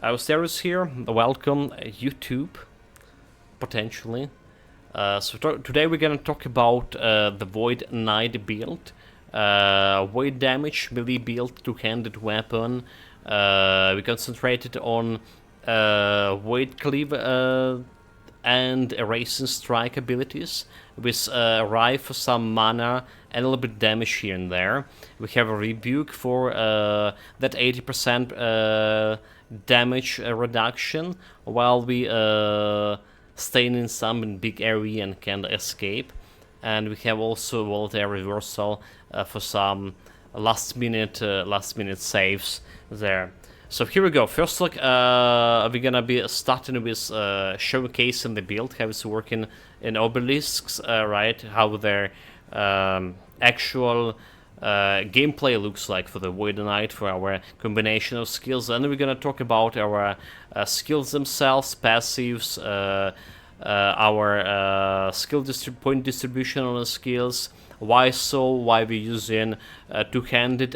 Austerus here, welcome YouTube, potentially. Today we're gonna talk about the Void Knight build, Void damage, melee build, two-handed weapon. We concentrated on Void Cleave and Erasing Strike abilities, with Rive for some mana and a little bit damage here and there. We have a Rebuke for that 80% damage reduction, while we stay in some big area and can escape. And we have also Volatile Reversal for some last minute saves there. So here we go. First look, we're gonna be starting with showcasing the build, how it's working in obelisks, right? How their actual gameplay looks like for the Void Knight, for our combination of skills. And then we're gonna talk about our skills themselves, passives, our skill point distribution on the skills, why we're using a two-handed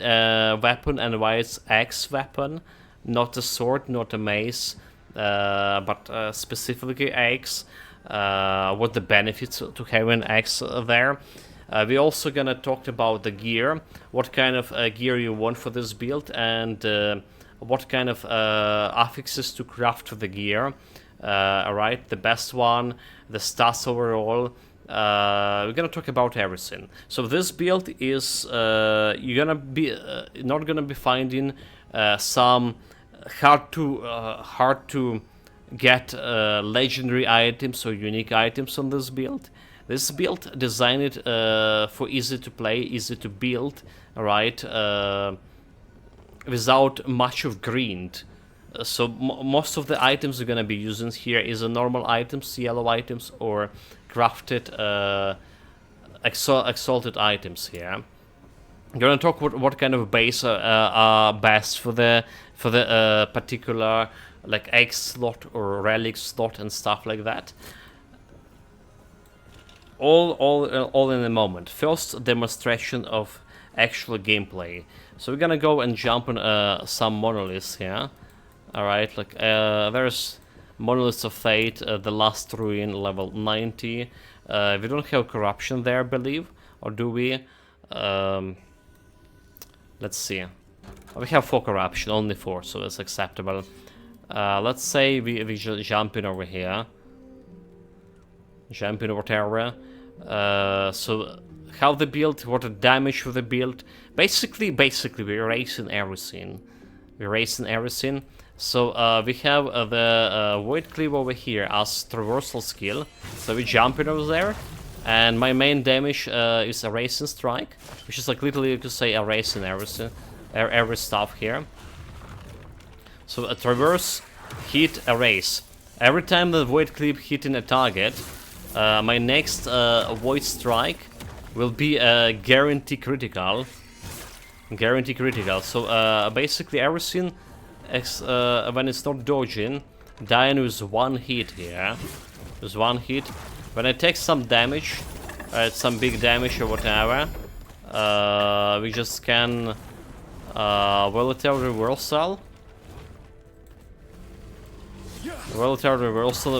weapon and why it's axe weapon, not a sword, not a mace, but specifically axe, what the benefits to having axe there. We're also gonna talk about the gear, what kind of gear you want for this build, and what kind of affixes to craft for the gear. Alright, the best one, the stats overall. We're gonna talk about everything. So this build is you're gonna be not gonna be finding some hard to get legendary items or unique items on this build. This build designed for easy to play, easy to build, right? Without much of grind. So most of the items we're gonna be using here is normal items, yellow items, or crafted exalted items here. I'm gonna talk what kind of base are best for the particular like egg slot or relic slot and stuff like that. All in a moment. First demonstration of actual gameplay. So we're gonna go and jump on some monoliths here. Alright, like there's Monoliths of Fate, the Last Ruin, level 90. We don't have corruption there, I believe, or do we? Let's see. We have 4 corruption, only 4, so it's acceptable. Let's say we jump in over here. Jump in whatever. So how the build, what the damage for the build. Basically we're erasing everything. So we have the Void Cleave over here as traversal skill. So we jump in over there. And my main damage is Erasing Strike, which is like literally you could say erasing everything, every stuff here. So a traverse, hit, erase. Every time the Void Cleave hitting a target, my next Void Strike will be a guarantee critical. So basically everything, when it's not dodging, dying with 1 hit here. With 1 hit. When I take some damage, some big damage or whatever, we just can Volatile Reversal.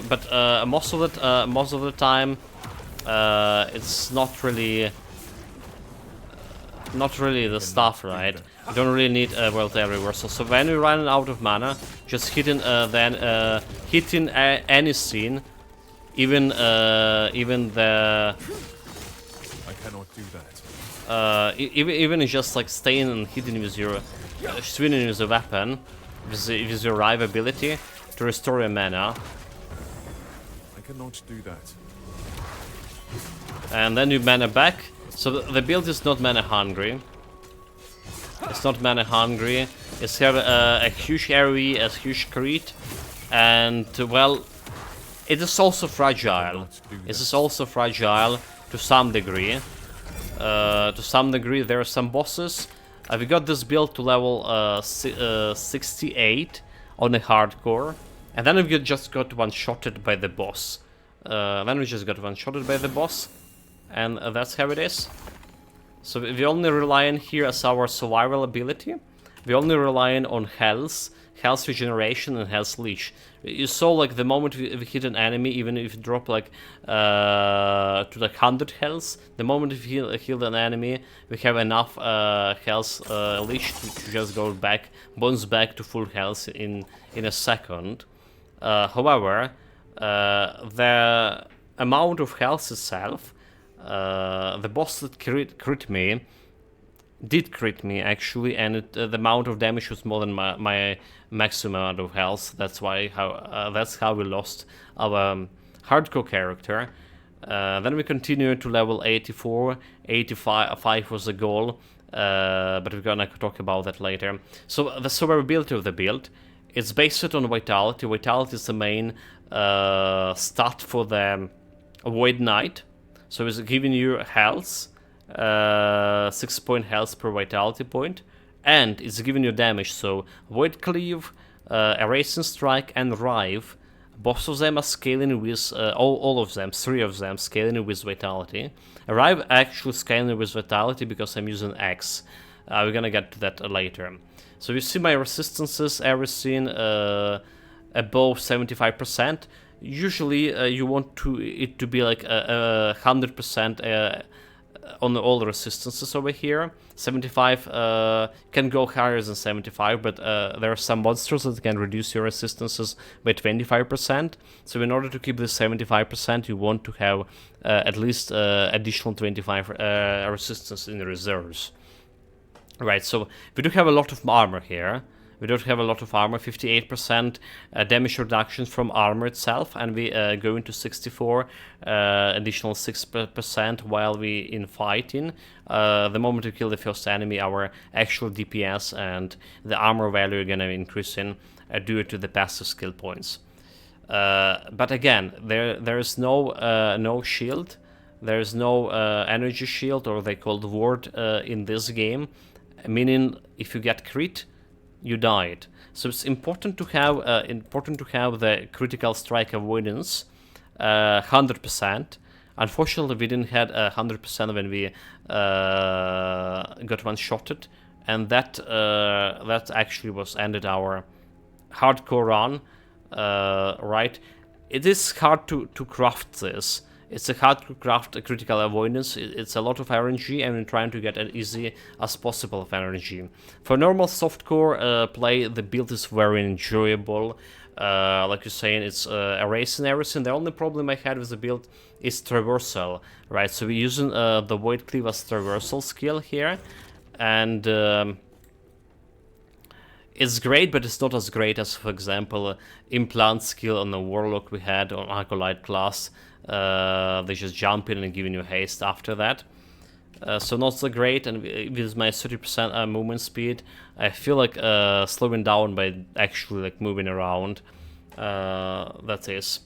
But most of the time, it's not really the stuff, right? You don't really need a Volatile Reversal. So when you're running out of mana, just hitting hitting any scene, even the I cannot do that. even just like staying and hitting with your swinging with a weapon, with your Rive ability to restore your mana. I cannot do that. And then you mana back. So the build is not mana hungry. It's not mana hungry. It's have a huge area, a huge crit, and well, it is also fragile. It is also fragile to some degree. There are some bosses. We got this build to level 68 on the hardcore, and then we just got one-shotted by the boss. And that's how it is. So we're only relying here as our survival ability. We're only relying on health. health regeneration and health leech. You saw like the moment we hit an enemy, even if you drop like to like 100 health, the moment we heal an enemy, we have enough health leech to just go back, bounce back to full health in a second. However, the amount of health itself, the boss that did crit me actually, and the amount of damage was more than my maximum amount of health. That's how we lost our hardcore character. Then we continued to level 84, 85 was the goal, but we're gonna talk about that later. So the survivability of the build, it's based on vitality. Vitality is the main stat for the Void Knight, so it's giving you health, 6-point health per vitality point, and it's giving you damage. So Void Cleave, Erasing Strike, and Rive, both of them are scaling with all of them, 3 of them scaling with vitality. Rive actually scaling with vitality because I'm using X. We're gonna get to that later. So you see my resistances, everything above 75%. Usually you want it to be like 100% on all the resistances over here. 75 can go higher than 75, but there are some monsters that can reduce your resistances by 25%. So in order to keep this 75%, you want to have at least additional 25 resistance in the reserves. Right, so we do have a lot of armor here. We don't have a lot of armor, 58% damage reduction from armor itself, and we go into 64, additional 6% while we in fighting. The moment we kill the first enemy, our actual DPS and the armor value are gonna increase due to the passive skill points. But again, there is no shield, there is no energy shield, or they called ward in this game, meaning if you get crit, you died. So it's important to have the critical strike avoidance 100%. Unfortunately, we didn't have 100% when we got one-shotted, and that actually was ended our hardcore run. Right, it is hard to craft this. It's a hard to craft a critical avoidance. It's a lot of RNG, and we're trying to get as easy as possible of RNG. For normal softcore play, the build is very enjoyable. Like you're saying, it's erasing everything. The only problem I had with the build is traversal, right? So we're using the Void Cleave as traversal skill here, and it's great, but it's not as great as, for example, implant skill on the Warlock we had on Acolyte class. They just jump in and giving you haste after that. So not so great, and with my 30% movement speed, I feel like slowing down by actually like moving around. That is.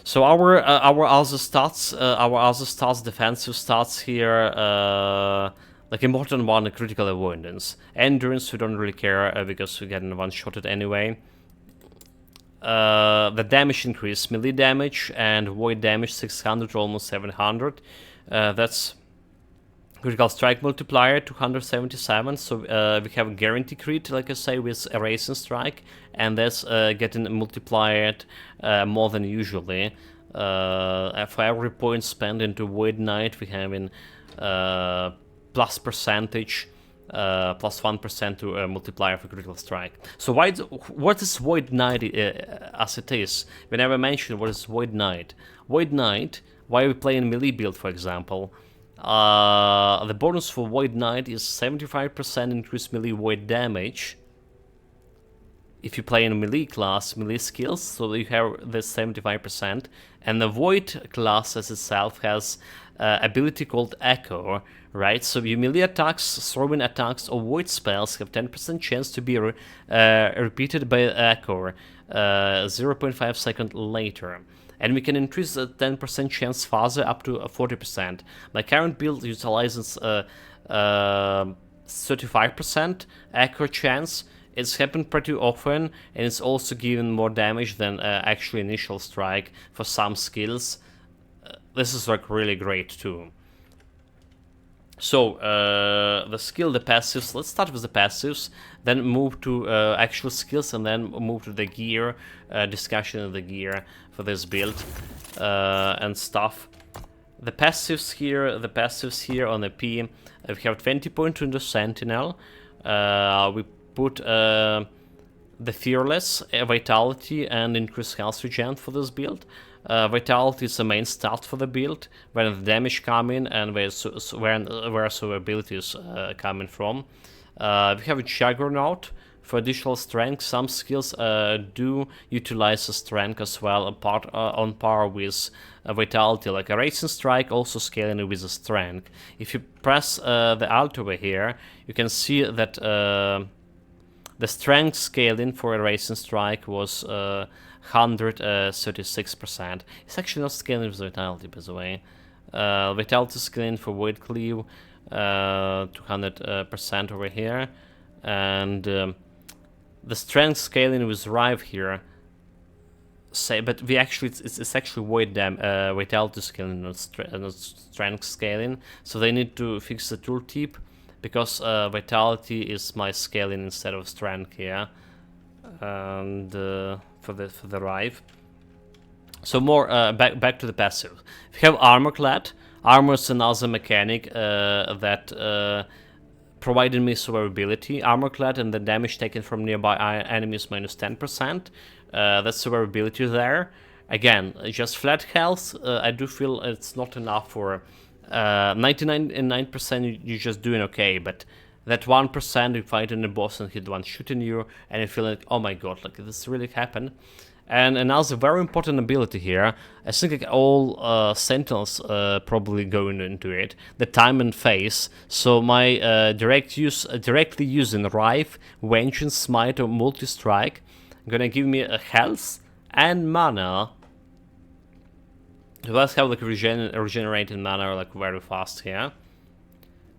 So our other stats, defensive stats here, like important one, critical avoidance. Endurance, we don't really care because we're getting one-shotted anyway. The damage increase, melee damage and void damage 600 almost 700. That's critical strike multiplier 277. So we have a guarantee crit, like I say, with erasing strike, and that's getting multiplied more than usually. For every point spent into Void Knight, we have in plus percentage. Plus 1% to multiplier for critical strike. So what is Void Knight as it is? We never mentioned what is Void Knight. Void Knight, why we play in melee build, for example, the bonus for Void Knight is 75% increased melee void damage. If you play in melee class, melee skills, so you have this 75%, and the Void class as itself has ability called Echo, right? So your melee attacks, throwing attacks, or void spells have 10% chance to be repeated by Echo 0.5 seconds later. And we can increase the 10% chance further up to 40%. My current build utilizes 35% Echo chance. It's happened pretty often, and it's also given more damage than actually initial strike for some skills. This is like really great too. So, the skill, the passives, let's start with the passives, then move to actual skills, and then move to the gear, discussion of the gear for this build, and stuff. The passives here on the P, we have 20 points in the Sentinel, we put the Fearless, Vitality, and increased health regen for this build. Vitality is the main stat for the build, where the damage come in and where survivability is coming from. We have a Juggernaut for additional strength. Some skills do utilize the strength as well, on par with Vitality, like a Racing Strike, also scaling with the strength. If you press the Alt over here, you can see that the strength scaling for a Racing Strike was 136%. It's actually not scaling with Vitality, by the way. Vitality scaling for Void Cleave, 200% over here. And the strength scaling with Rive here, but we actually it's actually Vitality scaling, not strength scaling. So they need to fix the tooltip, because Vitality is my scaling instead of strength here, and for the Rive. So more back to the passive. We have Armorclad. Armor is another mechanic that provided me survivability. Armorclad and the damage taken from nearby enemies minus 10%. That's survivability there. Again, just flat health. I do feel it's not enough for 99% you're just doing okay, but that 1% you fight in the boss and hit one shooting you, and you feel like, oh my god, like this really happened. And another very important ability here, I think like all Sentinels probably go into it, the time and phase. So my directly using Rive, Vengeance, Smite, or Multi-Strike, gonna give me a health and mana. Let's have like regenerating mana like very fast here.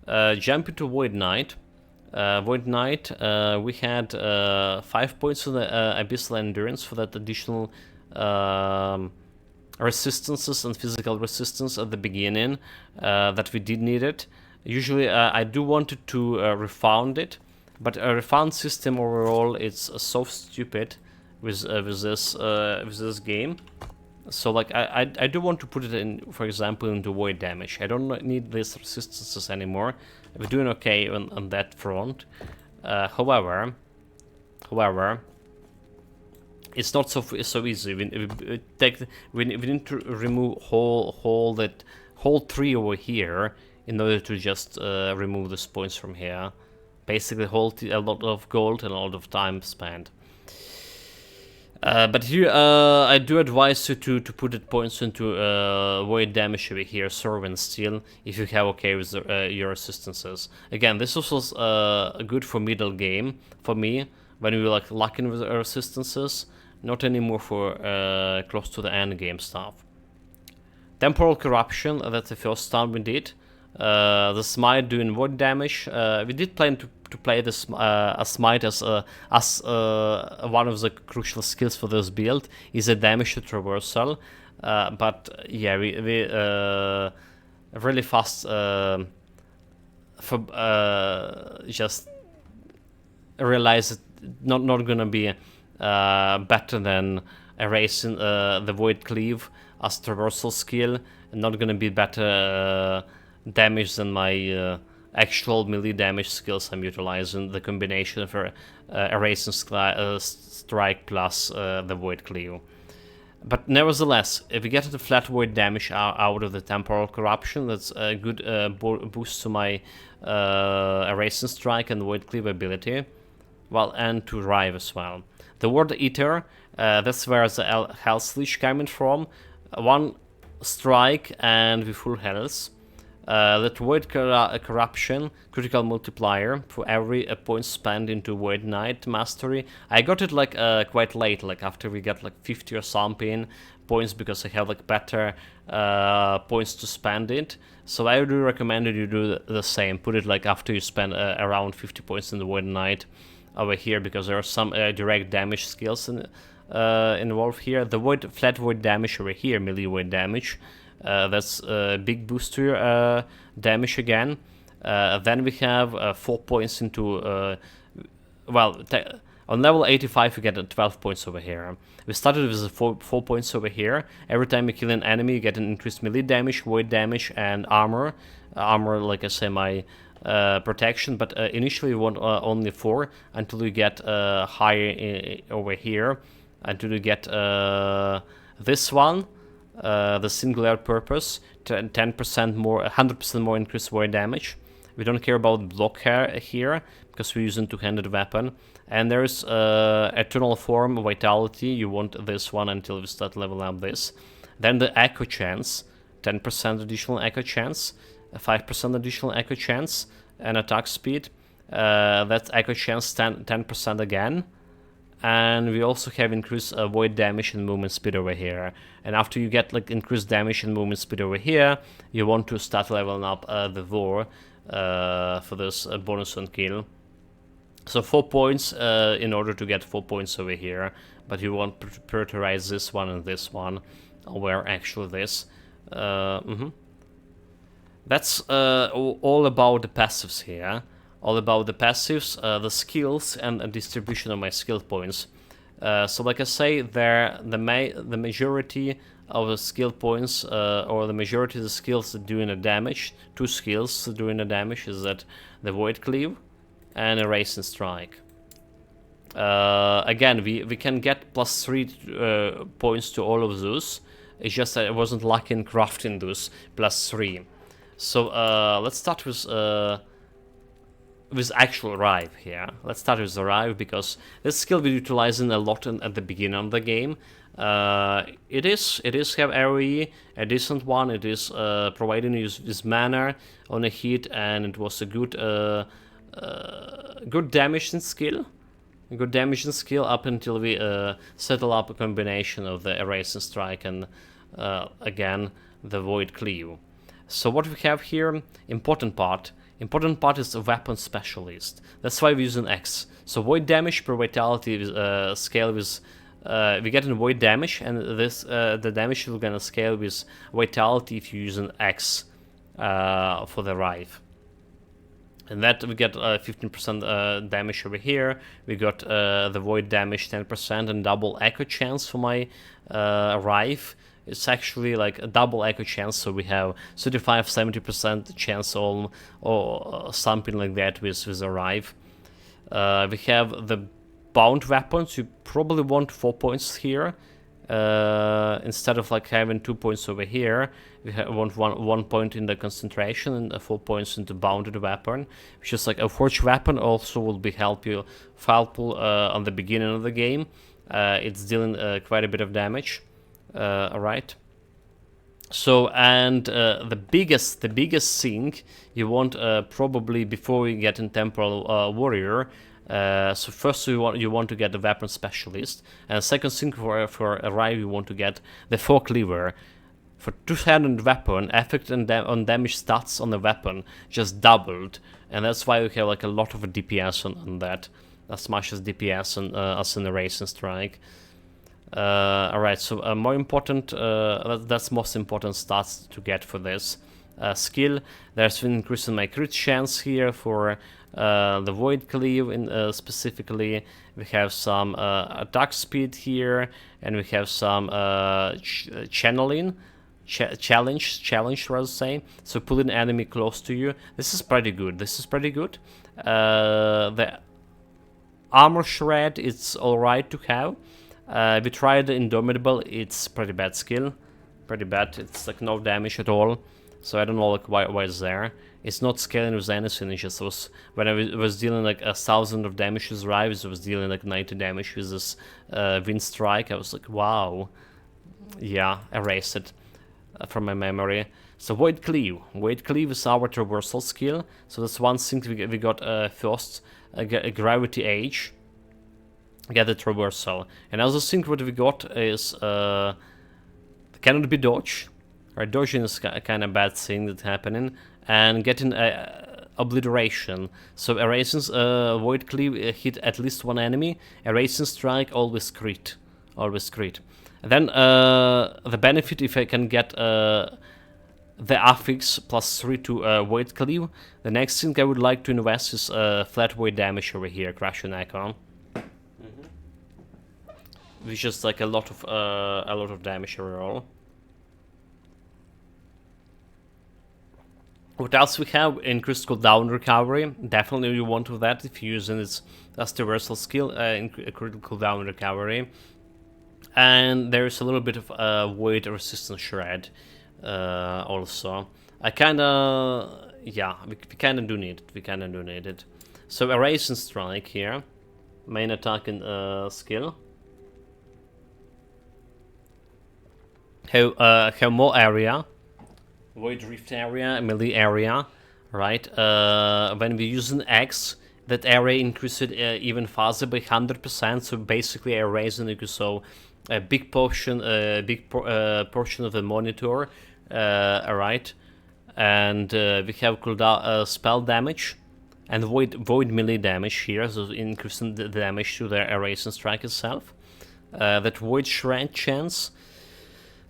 Jump into Void Knight. Void Knight, we had 5 points on the Abyssal Endurance for that additional resistances and physical resistance at the beginning that we did need it. Usually I do wanted to refound it, but a refound system overall it's so stupid with this game. So like I do want to put it in, for example, into void damage. I don't need these resistances anymore. We're doing okay on that front. However, it's not so easy. We need to remove whole tree over here in order to just remove these points from here. Basically, a lot of gold and a lot of time spent. But here, I do advise you to put the points into void damage over here, Servant Steel, if you have okay with your resistances. Again, this was good for middle game, for me, when we were like locking with our resistances, not anymore for close to the end game stuff. Temporal Corruption, that's the first time we did. The Smite doing void damage. We did plan to play this Smite as one of the crucial skills for this build, is a damage traversal. But yeah, we really fast just realize it not gonna be better than erasing the Void Cleave as traversal skill, and not gonna be better damage than my actual melee damage skills I'm utilizing, the combination of erasing strike plus the Void Cleave. But nevertheless, if we get the flat void damage out of the Temporal Corruption, that's a good boost to my erasing strike and Void Cleave ability, well, and to Rive as well. The Word Eater, that's where the health leech coming from. One strike and with full health. That Void Corruption, critical multiplier for every point spent into Void Knight Mastery. I got it like quite late, like after we got like 50 or something points, because I have like better points to spend it. So I do recommend that you do the same. Put it like after you spend around 50 points in the Void Knight over here, because there are some direct damage skills involved here. The flat void damage over here, melee void damage. That's a big boost to your damage again. Then we have 4 points into, well, on level 85 we get 12 points over here. We started with 4 points over here. Every time you kill an enemy you get an increased melee damage, void damage, and armor. Armor, like I say, my protection, but initially you want only 4 until you get higher over here, until you get this one, the singular purpose, 10% more, 100% more increased void damage. We don't care about block here because we're using two-handed weapon. And there's eternal form, vitality. You want this one until we start leveling up this. Then the echo chance, 10% additional echo chance, 5% additional echo chance, and attack speed. That's echo chance 10% again. And we also have increased void damage and movement speed over here. And after you get like increased damage and movement speed over here, you want to start leveling up the Vor for this bonus on kill. So 4 points in order to get 4 points over here, but you want to prioritize this one and this one, where actually this. That's all about the passives here. All about the passives, the skills, and the distribution of my skill points. So like I say, the majority of the skill points, or the majority of the skills that doing the damage, 2 skills doing the damage, is that the Void Cleave and Erase and Strike. Again, we can get +3 points to all of those. It's just that I wasn't lucky in crafting those +3. So let's start with actual Rive here. Let's start with the Rive, because this skill we're utilizing a lot at the beginning of the game. It is have AoE, a decent one. It is providing you this mana on a hit, and it was a good good damage and skill. Good damage and skill up until we settle up a combination of the Erase and Strike and again the Void Cleave. So what we have here, important part is a weapon specialist. That's why we use an X. So void damage per vitality scale with we get in void damage, and this the damage is gonna scale with vitality if you use an X for the Rive. And that we get 15% damage over here. We got the void damage 10% and double echo chance for my Rive. It's actually like a double echo chance, so we have 35-70% chance or something like that with a Rive. We have the bound weapons. You probably want 4 points here. Instead of like having 2 points over here, we want one point in the concentration and 4 points into bounded weapon, which is like a forged weapon. Also will be helpful on the beginning of the game. It's dealing quite a bit of damage. Alright. So, and the biggest thing you want probably before we get in Temporal Warrior. So first you want to get the weapon specialist, and second thing for a Rive you want to get the Forecleaver. For two-handed weapon, effect on damage stats on the weapon just doubled, and that's why we have like a lot of DPS on that, as much as DPS as in Erase and Strike. Alright, so more important, that's most important stats to get for this skill. There's been increasing my crit chance here for the Void Cleave specifically. We have some attack speed here, and we have some channeling, challenge rather say. So pulling enemy close to you. This is pretty good. The armor shred, it's alright to have. We tried the Indomitable. It's pretty bad skill, pretty bad. It's like no damage at all. So I don't know like why it's there. It's not scaling with anything. It just was when I was dealing like 1,000 of damage with Rives, I was dealing like 90 damage with this Wind Strike. I was like, wow, yeah, erase it from my memory. So Void Cleave. Void Cleave is our traversal skill. So that's one thing we got first. Gravity Age. Get the traversal. And another thing what we got is cannot be dodge. Right, dodging is kind of bad thing that's happening, and getting obliteration. So erasing Void Cleave hit at least one enemy. Erasing Strike always crit, And then the benefit if I can get the affix +3 to weight cleave. The next thing I would like to invest is flat weight damage over here, Crash and Echo. Which is like a lot of damage overall. What else we have? Increased cooldown recovery. Definitely you want to that if you're using it as the versatile skill, critical cooldown recovery. And there's a little bit of weight resistance shred also. I kinda, yeah, we kinda do need it. We kinda do need it. So erase and strike here, main attack and skill. Have more area. Void Rift area, melee area, right? When we use an X, that area increases even faster by 100%. So basically, erasing it, so a big portion, portion of the monitor, right? And we have cooldown spell damage and void melee damage here, so increasing the damage to the erase and strike itself. That void shred chance.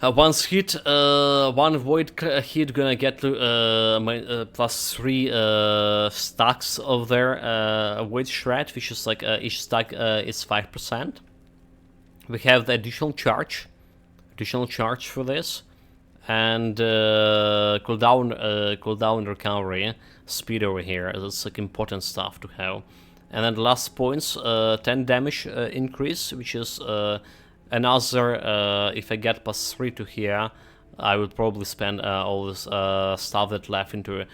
Once hit, one void hit gonna get to +3 stacks of their void shred, which is like each stack is 5%. We have the additional charge for this, and cooldown recovery speed over here. That's like important stuff to have. And then the last points, 10 damage increase, which is another, if I get +3 to here, I would probably spend all this stuff that left into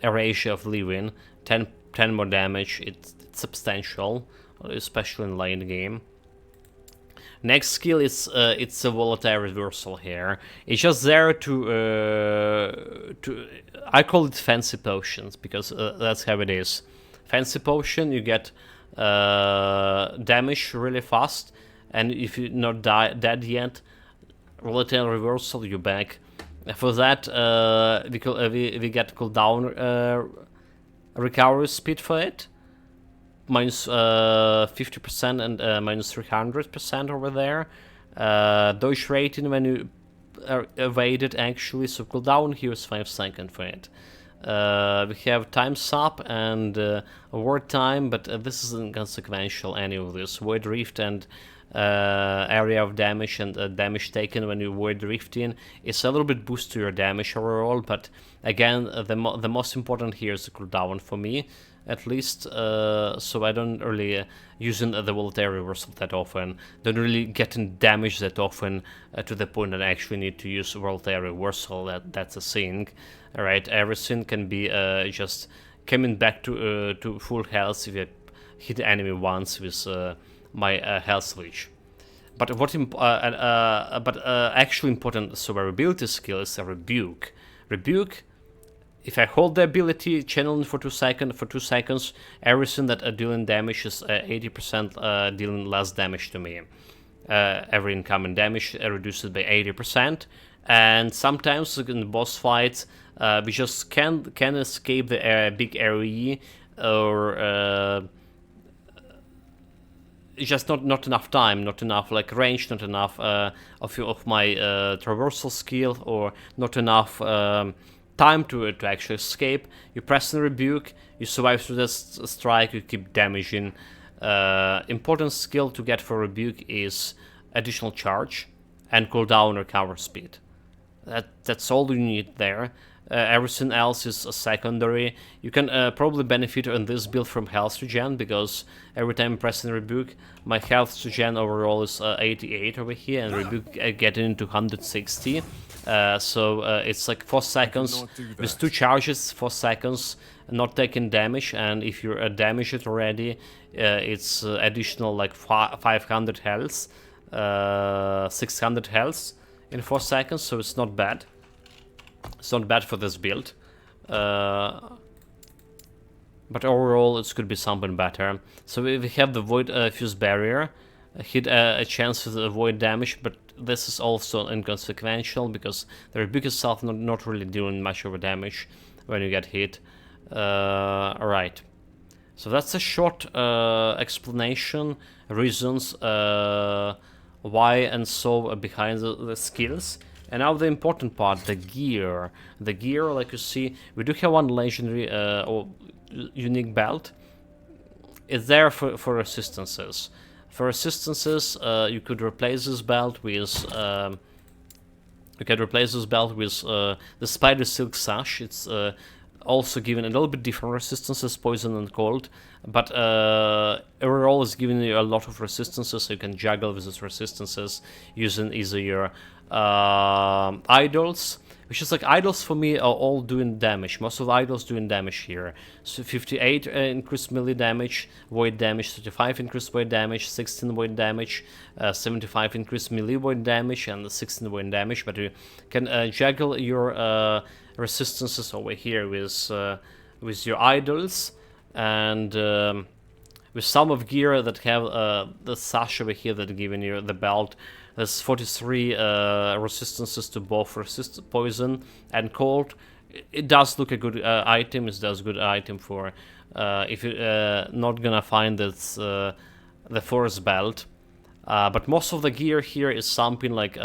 Erasure of Living. 10 more damage, it's substantial, especially in late game. Next skill is it's a volatile reversal here. It's just there to I call it fancy potions because that's how it is. Fancy potion, you get damage really fast. And if you're not dead yet, volatile reversal, you're back. For that, we get cooldown recovery speed for it, minus 50% and minus 300% over there. Dodge rating when you evaded actually, so cooldown here is 5 seconds for it. We have time sap and ward time, but this is inconsequential, any of this. Void Rift and area of damage and damage taken when you void rifting is a little bit boost to your damage overall, but again the most important here is the cooldown for me, at least, so I don't really using the volatile reversal that often, don't really getting damage that often to the point that I actually need to use volatile reversal. That's a thing. Alright, everything can be just coming back to full health if you hit the enemy once with my health switch. But actually important survivability skill is a rebuke. Rebuke, if I hold the ability, channeling for 2 seconds, everything that dealing damage is 80% dealing less damage to me. Every incoming damage reduced by 80%, and sometimes in the boss fights we just can escape the big AoE, or it's just not enough time, not enough like range, not enough of my traversal skill, or not enough time to actually escape. You press and rebuke, you survive through this strike, you keep damaging. Important skill to get for rebuke is additional charge and cooldown recover speed. That's all you need there. Everything else is a secondary. You can probably benefit on this build from health regen, because every time I press and rebuke, my health regen overall is 88 over here, and rebuke getting into 160. So it's like 4 seconds with 2 charges, 4 seconds, not taking damage, and if you're damaged already, it's additional like 500 health, 600 health in 4 seconds, so it's not bad. It's not bad for this build, but overall it could be something better. So we have the Void Fuse Barrier, hit a chance to avoid damage, but this is also inconsequential because the rebuke itself not really doing much of a damage when you get hit. Alright, so that's a short explanation, reasons why and so behind the skills. And now the important part, the gear. The gear, like you see, we do have one legendary or unique belt. It's there for resistances. For resistances, you could replace this belt with the Spider Silk Sash. It's also given a little bit different resistances, poison and cold, but overall is giving you a lot of resistances, so you can juggle with these resistances using either your idols, which is like idols for me are all doing damage. Most of the idols doing damage here. So 58 increased melee damage, void damage, 35 increased void damage, 16 void damage, 75 increased melee void damage, and 16 void damage. But you can juggle your resistances over here with your idols, and with some of gear that have the sash over here that giving you the belt. There's 43 resistances to both poison and cold. It does look a good item. It does good item for if you're not gonna find this the forest belt. But most of the gear here is something like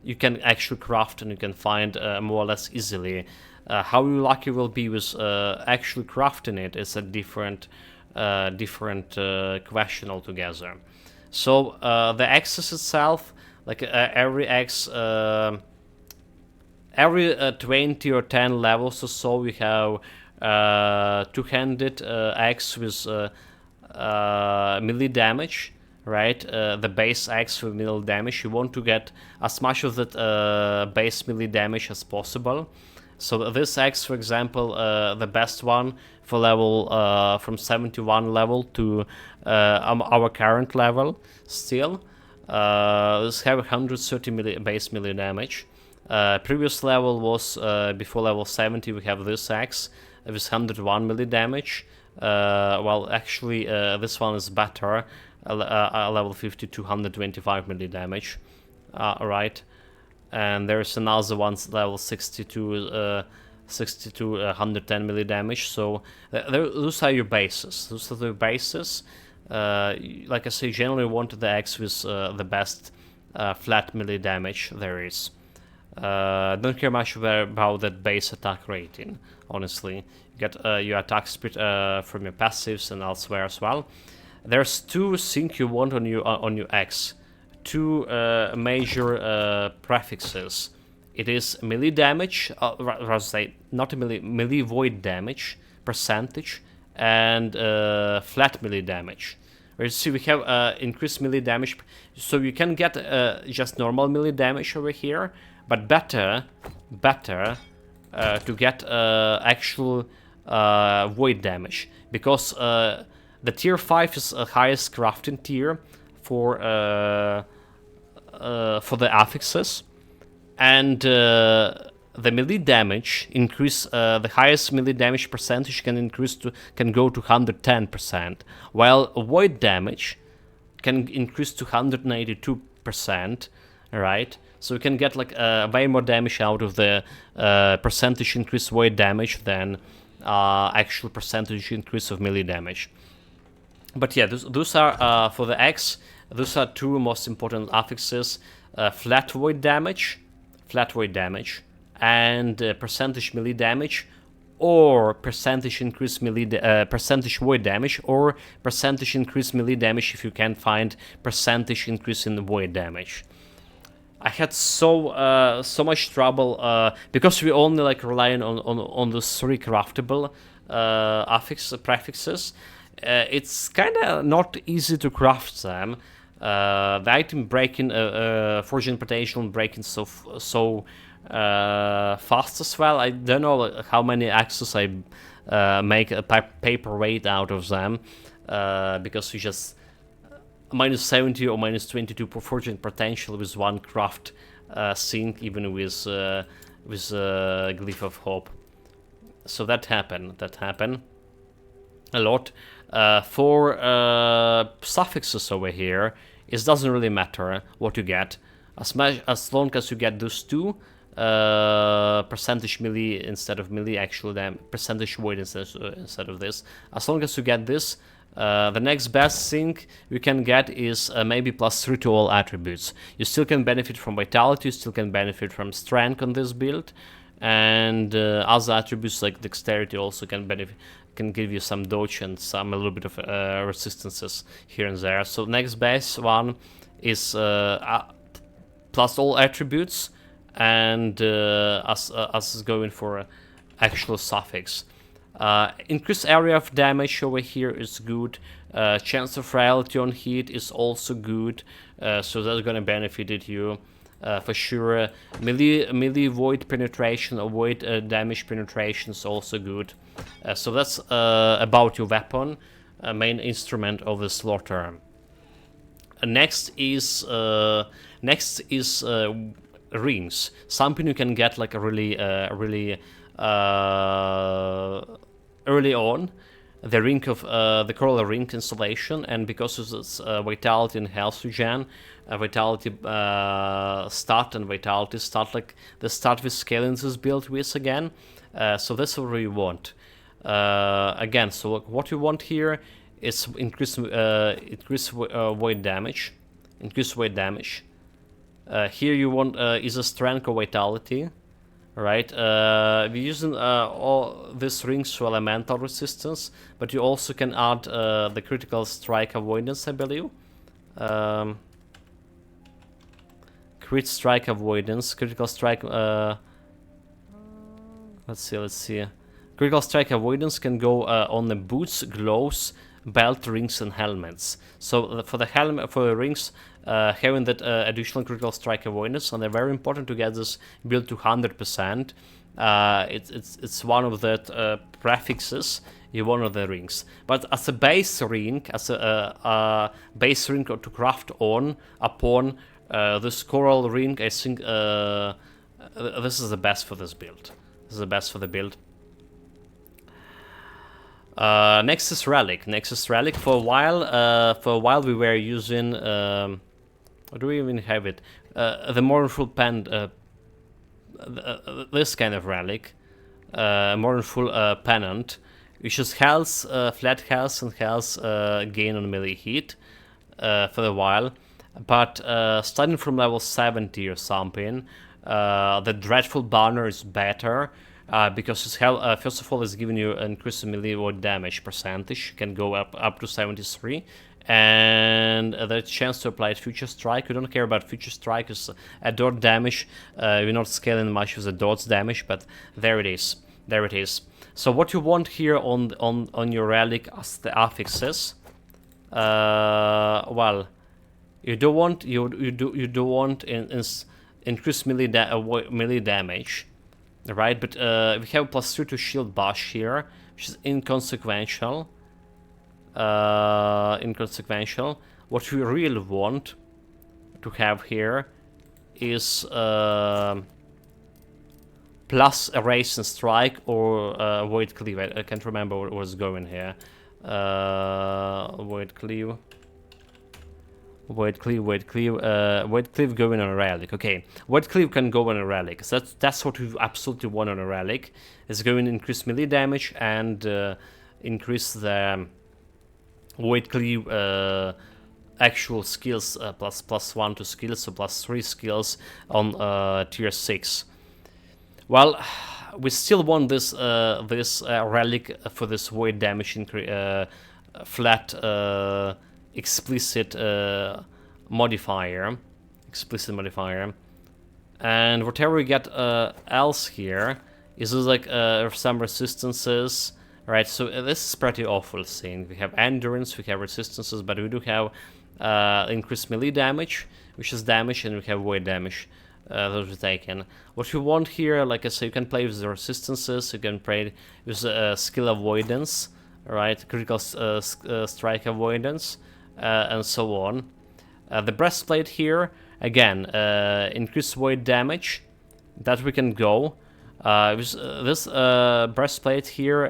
you can actually craft and you can find more or less easily. How lucky will be with actually crafting it is a different question altogether. So the axes itself, like every axe, every 20 or 10 levels or so, we have two-handed axe with melee damage. Right, the base axe with melee damage. You want to get as much of that base melee damage as possible. So this axe, for example, the best one for level from 71 level to our current level, still, this have 130 base melee damage. Previous level was before level 70. We have this axe with 101 melee damage. Well, actually, this one is better. Level 50, 225 melee damage. Right, and there's another one level 62, 110 melee damage. So those are your bases. Those are the bases. Like I say, generally want the axe with the best flat melee damage there is. Don't care much about that base attack rating. Honestly, you get your attack speed from your passives and elsewhere as well. There's two things you want on your axe, two major prefixes. It is melee damage, rather say not melee void damage percentage, and flat melee damage. Where you see we have increased melee damage, so you can get just normal melee damage over here, but better to get actual void damage, because the tier 5 is the highest crafting tier for the affixes, and the melee damage increase. The highest melee damage percentage can go to 110%, while void damage can increase to 182%. Right, so you can get like way more damage out of the percentage increase void damage than actual percentage increase of melee damage. But yeah, those are for the X. Those are two most important affixes: flat void damage, and percentage melee damage, or percentage increase melee, percentage void damage, or percentage increase melee damage if you can find percentage increase in the void damage. I had so much trouble because we only like relying on those three craftable prefixes. It's kind of not easy to craft them. The item breaking, forging potential breaking so fast as well. I don't know how many axes I make a paperweight out of them, because we just minus 70 or minus 22 forging potential with one craft sync, even with Glyph of Hope. So that happened a lot. For suffixes over here, it doesn't really matter what you get, as long as you get those two, percentage melee instead of melee, actual percentage void instead of this. As long as you get this, The next best thing you can get is maybe +3 to all attributes. You still can benefit from vitality, you still can benefit from strength on this build, and other attributes like dexterity also can give you some dodge and some a little bit of resistances here and there. So next best one is plus all attributes, and us is going for actual suffix. Increased area of damage over here is good. Chance of reality on hit is also good, so that's gonna benefit you for sure. Melee void penetration or void damage penetration is also good. So that's about your weapon, main instrument of the slaughter. Next is rings. Something you can get like a really early on, the ring of the coral ring installation, and because of its vitality and health regen, vitality stat and vitality stat, like the start with scaling is built with again. So that's what you want. Again, so look, what you want here is increase weight damage. Increase weight damage. Here you want is a strength or vitality. Right, we're using all these rings for elemental resistance, but you also can add the critical strike avoidance, I believe. Crit strike avoidance, critical strike. Let's see. Critical strike avoidance can go on the boots, gloves, belt, rings, and helmets. So for the rings, having that additional critical strike avoidance, and they're very important to get this build to 100%. It's one of the prefixes you want of the rings. But as a base ring, to craft upon this coral ring, I think this is the best for this build. This is the best for the build. Nexus Relic. For a while we were using. Or do we even have it? The Mournful Pen. This kind of relic, Mournful Pennant, which is health, flat health, and health gain on melee hit for a while. But starting from level 70 or something, the Dreadful Banner is better. Because it's first of all, it's giving you an increased melee void damage percentage, can go up to 73, and the chance to apply Future Strike. We don't care about Future Strike, it's a dot damage. We're not scaling much with the dots damage, but there it is. So what you want here on your relic as the affixes, well, you don't want increased melee damage. Right, but we have +3 to shield bash here, which is inconsequential. What we really want to have here is plus erase and strike or void cleave. I can't remember what was going here. Void cleave. Void cleave going on a relic. Okay, Void cleave can go on a relic. So that's what we absolutely want on a relic. It's going to increase melee damage and increase the Void cleave actual skills +1 to skills, so +3 skills on tier 6. Well, we still want this relic for this void damage flat. Explicit modifier, and whatever we get else here is like some resistances, right? So this is pretty awful thing. We have endurance, we have resistances, but we do have increased melee damage, which is damage, and we have void damage. Those are taken. What you want here, like I say, you can play with the resistances, you can play with skill avoidance, right? Critical strike avoidance. And so on. The breastplate here, again, increased void damage, that we can go. With this breastplate here,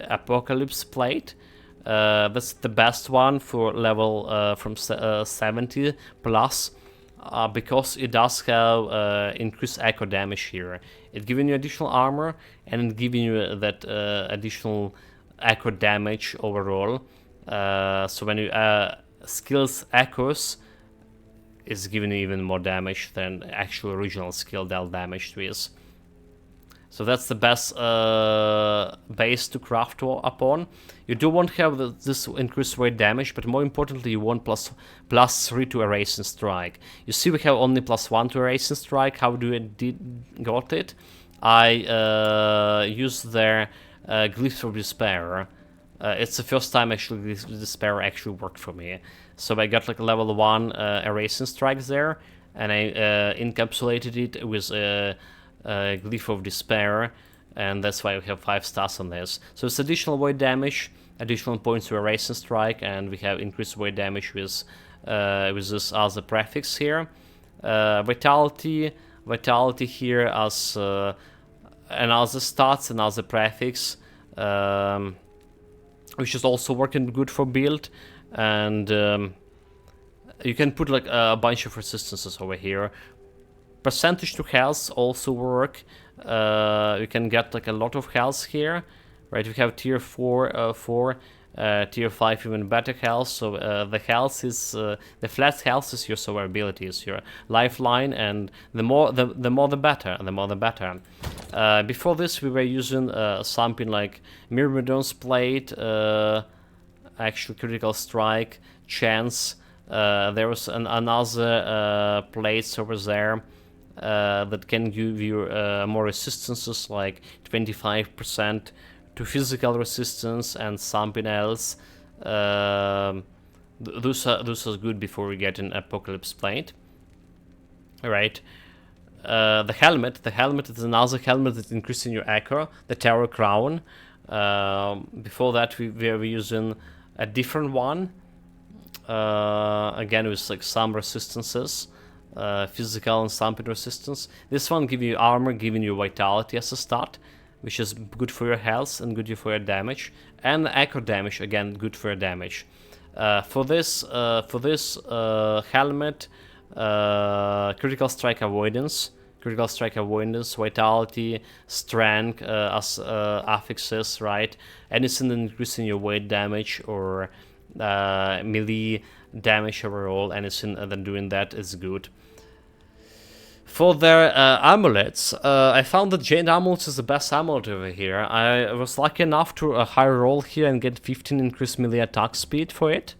Apocalypse plate, that's the best one for level from 70 plus, because it does have increased echo damage here. It's giving you additional armor and giving you that additional echo damage overall. So when you skills echoes is giving you even more damage than actual original skill dealt damage to is. So that's the best base to craft upon. You do want to have this increased weight damage, but more importantly, you want plus 3 to erase and strike. You see, we have only +1 to erase and strike. How do I got it? I used their Glyph of Despair. It's the first time actually Glyph of Despair actually worked for me. So I got like a level 1 erase and strike there, and I encapsulated it with Glyph of Despair, and that's why we have 5 stars on this. So it's additional weight damage, additional points to erase and strike, and we have increased weight damage with this other prefix here. Vitality here as another stats, another prefix, which is also working good for build, and you can put like a bunch of resistances over here. Percentage to health also work. You can get like a lot of health here, right? We have tier 4, tier 5 even better health. So the health is the flat health is your survivability, is your lifeline, and the more the better, the more the better. Before this, we were using something like Myrmidon's Plate, actual critical strike, chance. There was another plates over there that can give you more resistances, like 25% to physical resistance and something else. Those are good before we get an Apocalypse Plate. Alright. The helmet is another helmet that's increasing your echo, the Terror Crown. Before that we were using a different one. Again with like some resistances. Physical and something resistance. This one gives you armor, giving you vitality as a stat, which is good for your health and good for your damage, and echo damage, again good for your damage. For this helmet, critical strike avoidance, vitality, strength as affixes, right? Anything increasing your weight damage or melee damage overall, anything than doing that is good. For their amulets, I found that Jade Amulet is the best amulet over here. I was lucky enough to high roll here and get 15 increased melee attack speed for it,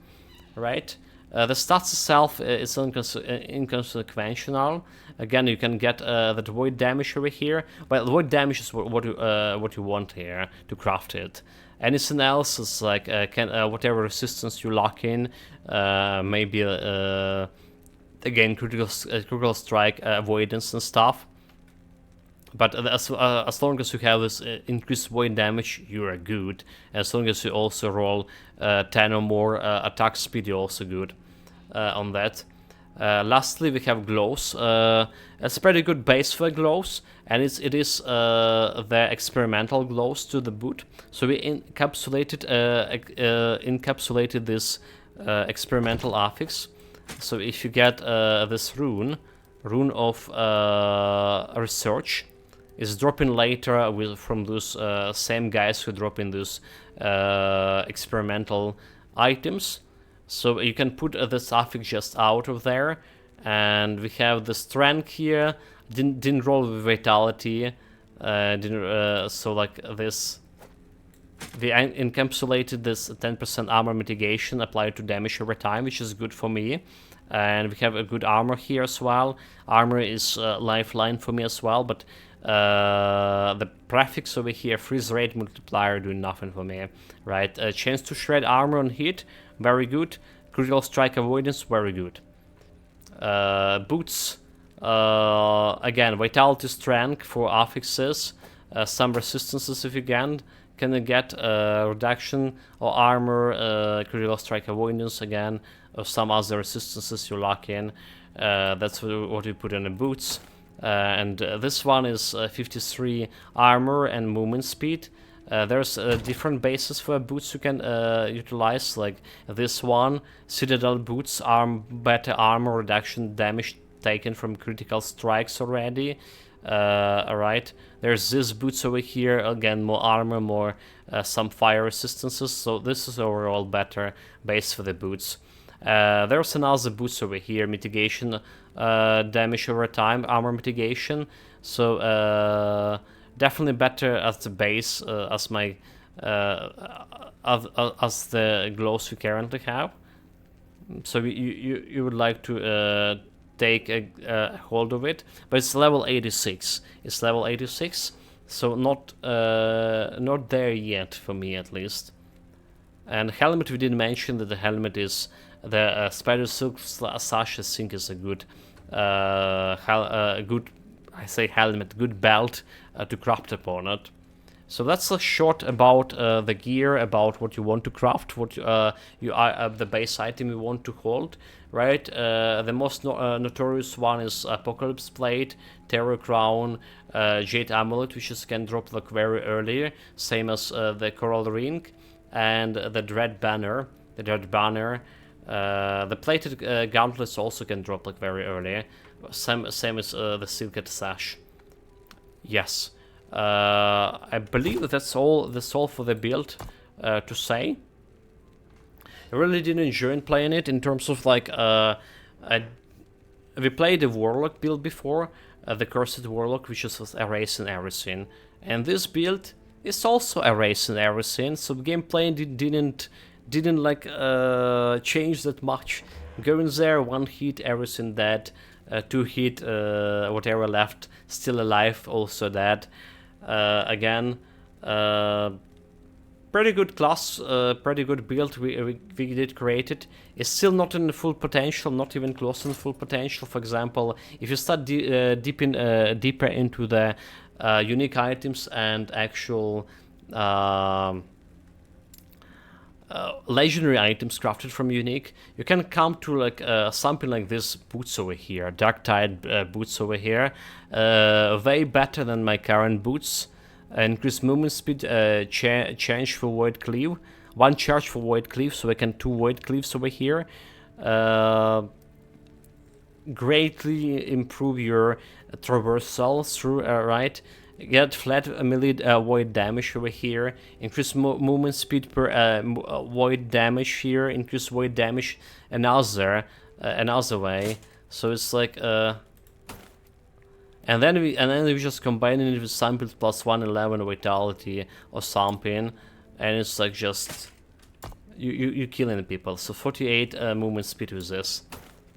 right? The stats itself is inconsequential. Again, you can get that void damage over here. Well, the void damage is what you want here to craft it. Anything else is like whatever resistance you lock in, maybe again critical strike avoidance and stuff. But as long as you have this increased void damage, you are good. As long as you also roll 10 or more attack speed, you're also good on that. Lastly, we have glows. It's a pretty good base for glows, and it is the experimental glows to the boot. So we encapsulated this experimental affix. So if you get this rune of research, is dropping later from those same guys who drop in those experimental items. So you can put this affix just out of there, and we have the strength here. Didn't roll with vitality. So like this, we encapsulated this 10% armor mitigation applied to damage over time, which is good for me. And we have a good armor here as well. Armor is lifeline for me as well, but the prefix over here, freeze rate multiplier, doing nothing for me, right? A chance to shred armor on hit, very good. Critical strike avoidance, very good. Boots, again, vitality, strength for affixes, some resistances if you can get reduction or armor, critical strike avoidance again, or some other resistances you lock in. That's what you put in the boots. And this one is 53 armor and movement speed. There's different bases for boots you can utilize, like this one, Citadel boots, better armor reduction, damage taken from critical strikes already. Alright, there's this boots over here, again more armor, more some fire resistances, so this is overall better base for the boots. There's another boots over here, mitigation damage over time, armor mitigation, so definitely better as the base, as my as the gloves we currently have. So you would like to take a hold of it, but it's level 86. It's level 86, so not there yet for me at least. And helmet, we didn't mention that the helmet is the spider silk sash. I think is a good good, I say helmet, good belt to craft upon it. So that's a short about the gear, about what you want to craft, what the base item you want to hold, right? The most notorious one is Apocalypse Plate, Terror Crown, Jade Amulet, which is can drop like very early, same as the Coral Ring, and the Dread Banner. The Dread Banner, the plated gauntlets also can drop like very early, same as the Silket Sash. Yes. I believe that's all for the build to say. I really did enjoy playing it in terms of like we played the Warlock build before, the Cursed Warlock, which was erasing everything, and this build is also erasing everything. So gameplay didn't like change that much. Going there, one hit, everything dead. Two hit, whatever left still alive, also dead. Again, pretty good class, pretty good build we did create it. It's still not in the full potential, not even close to the full potential. For example, if you start deeper into the unique items and actual legendary items crafted from unique, you can come to like something like this boots over here, Dark Tide boots over here, way better than my current boots. Increase movement speed, change for Void Cleave, one charge for Void Cleave, so I can 2 Void Cleaves over here. Greatly improve your traversal through, right? Get flat melee void damage over here. Increase movement speed per void damage here. Increase void damage another way. So it's like and then we just combine it with something plus 111 vitality or something, and it's like just you killing people. So 48 movement speed with this,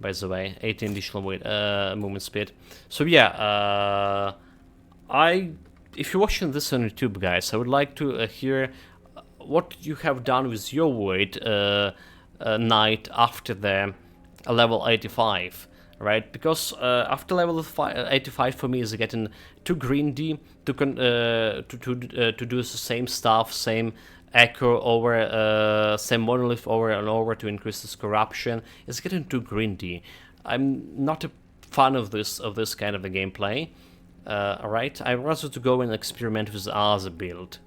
by the way, 18 additional movement speed. So yeah, if you're watching this on YouTube, guys, I would like to hear what you have done with your Void Knight after the level 85, right? Because after level 85 for me is getting too grindy to do the same stuff, same echo over, same monolith over and over to increase this corruption. It's getting too grindy. I'm not a fan of this kind of a gameplay. Alright, I'd rather to go and experiment with other build.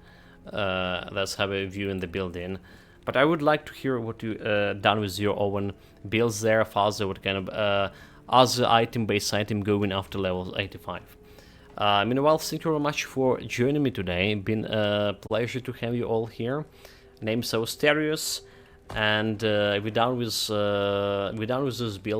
Let's have a view in the building. But I would like to hear what you done with your own builds there, further what kind of other item-based item going after level 85. Meanwhile, thank you very much for joining me today. It's been a pleasure to have you all here. Name's Austerius, and we're done with this build